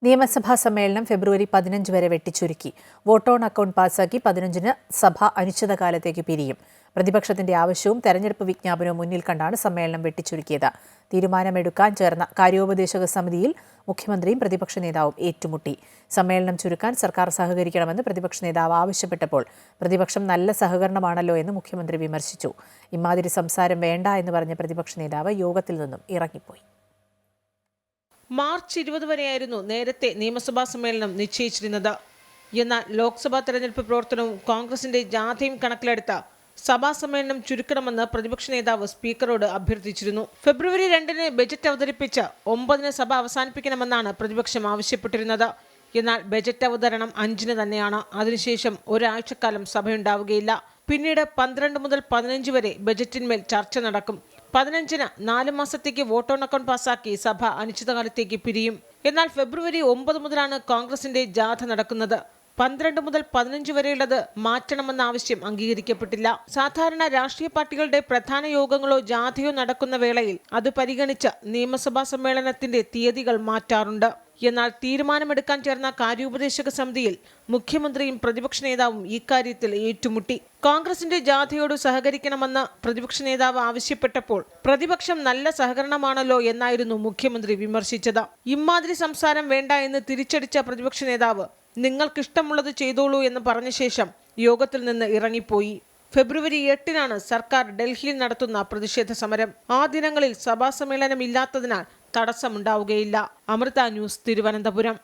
നിയമസഭാ സമ്മേളനം ഫെബ്രുവരി 15 വരെ വെട്ടിച്ചുരുക്കി. വോട്ട് ഓൺ അക്കൗണ്ട് പാസാക്കി 15-ന് സഭ അനിശ്ചിതകാലത്തേക്ക് പിരിയും. പ്രതിപക്ഷത്തിന്റെ ആവശ്യവും തെരഞ്ഞെടുപ്പ് വിജ്ഞാപനവും മുന്നിൽ കണ്ടാണ് സമ്മേളനം വെട്ടിച്ചുരുക്കിയത്. തീരുമാനമെടുക്കാൻ ചേർന്ന കാര്യോപദേശക സമിതിയിൽ മുഖ്യമന്ത്രിയും പ്രതിപക്ഷ നേതാവും ഏറ്റുമുട്ടി. സമ്മേളനം ചുരുക്കാൻ സർക്കാർ സഹകരിക്കണമെന്ന് പ്രതിപക്ഷ നേതാവ് ആവശ്യപ്പെട്ടപ്പോൾ പ്രതിപക്ഷം നല്ല സഹകരണമാണല്ലോ എന്ന് മുഖ്യമന്ത്രി വിമർശിച്ചു. ഇമാതിരി സംസാരം വേണ്ട എന്ന് പറഞ്ഞ പ്രതിപക്ഷ നേതാവ് യോഗത്തിൽ നിന്നും ഇറങ്ങിപ്പോയി. മാർച്ച് 20 വരെയായിരുന്നു നേരത്തെ നിയമസഭാ സമ്മേളനം നിശ്ചയിച്ചിരുന്നത്. എന്നാൽ ലോക്സഭാ തെരഞ്ഞെടുപ്പ് പ്രവർത്തനവും കോൺഗ്രസിന്റെ ജാഥയും കണക്കിലെടുത്ത സഭാ സമ്മേളനം ചുരുക്കണമെന്ന് പ്രതിപക്ഷ നേതാവ് സ്പീക്കറോട് അഭ്യർത്ഥിച്ചിരുന്നു. ഫെബ്രുവരി 2-ന് ബജറ്റ് അവതരിപ്പിച്ച് 9-ന് സഭ അവസാനിപ്പിക്കണമെന്നാണ് പ്രതിപക്ഷം ആവശ്യപ്പെട്ടിരുന്നത്. എന്നാൽ ബജറ്റ് അവതരണം 5-ന് തന്നെയാണ്. അതിനുശേഷം ഒരാഴ്ചക്കാലം സഭയുണ്ടാവുകയില്ല. പിന്നീട് 12 മുതൽ 15 വരെ ബജറ്റിന്മേൽ ചർച്ച നടക്കും. 15-ന് 4 മാസത്തേക്ക് വോട്ട് ഓൺ അക്കൗണ്ട് പാസാക്കി സഭ അനിശ്ചിതകാലത്തേക്ക് പിരിയും. എന്നാൽ ഫെബ്രുവരി 9 മുതലാണ് കോൺഗ്രസിന്റെ ജാഥ നടക്കുന്നത്. 12 മുതൽ 15 വരെയുള്ളത് മാറ്റണമെന്ന ആവശ്യം അംഗീകരിക്കപ്പെട്ടില്ല. സാധാരണ രാഷ്ട്രീയ പാർട്ടികളുടെ പ്രധാന യോഗങ്ങളോ ജാഥയോ നടക്കുന്ന വേളയിൽ അത് പരിഗണിച്ച് നിയമസഭാ സമ്മേളനത്തിന്റെ തീയതികൾ മാറ്റാറുണ്ട്. എന്നാൽ തീരുമാനമെടുക്കാൻ ചേർന്ന കാര്യോപദേശക സമിതിയിൽ മുഖ്യമന്ത്രിയും പ്രതിപക്ഷ നേതാവും ഇക്കാര്യത്തിൽ ഏറ്റുമുട്ടി. കോൺഗ്രസിന്റെ ജാഥയോട് സഹകരിക്കണമെന്ന് പ്രതിപക്ഷ നേതാവ് ആവശ്യപ്പെട്ടപ്പോൾ പ്രതിപക്ഷം നല്ല സഹകരണമാണല്ലോ എന്നായിരുന്നു മുഖ്യമന്ത്രി വിമർശിച്ചത്. ഇമാതിരി സംസാരം വേണ്ട എന്ന് തിരിച്ചടിച്ച പ്രതിപക്ഷ നേതാവ് നിങ്ങൾക്കിഷ്ടമുള്ളത് ചെയ്തോളൂ എന്ന് പറഞ്ഞ ശേഷം യോഗത്തിൽ നിന്ന് ഇറങ്ങിപ്പോയി. ഫെബ്രുവരി 8-നാണ് സർക്കാർ ഡൽഹിയിൽ നടത്തുന്ന പ്രതിഷേധ സമരം. ആ ദിനങ്ങളിൽ സഭാ സമ്മേളനം ഇല്ലാത്തതിനാൽ തടസ്സമുണ്ടാവുകയില്ല. അമൃത ന്യൂസ്, തിരുവനന്തപുരം.